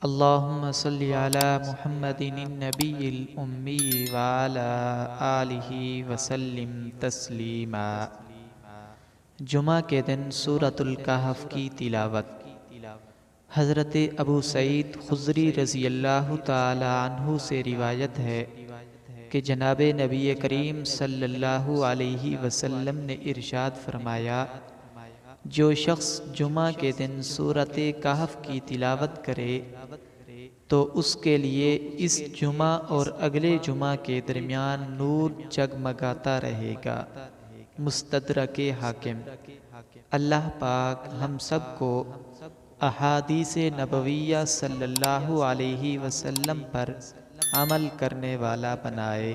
اللہم صلی علی محمد النبی الأمی وعلی آلہ وسلم تسلیما۔ جمعہ کے دن سورۃ الکہف کی تلاوت۔ حضرت ابو سعید خضری رضی اللہ تعالی عنہ سے روایت ہے کہ جناب نبی کریم صلی اللہ علیہ وسلم نے ارشاد فرمایا، جو شخص جمعہ کے دن سورۃ کہف کی تلاوت کرے تو اس کے لیے اس جمعہ اور اگلے جمعہ کے درمیان نور جگمگاتا رہے گا۔ مستدرک حاکم۔ اللہ پاک ہم سب کو احادیث نبویہ صلی اللہ علیہ وسلم پر عمل کرنے والا بنائے۔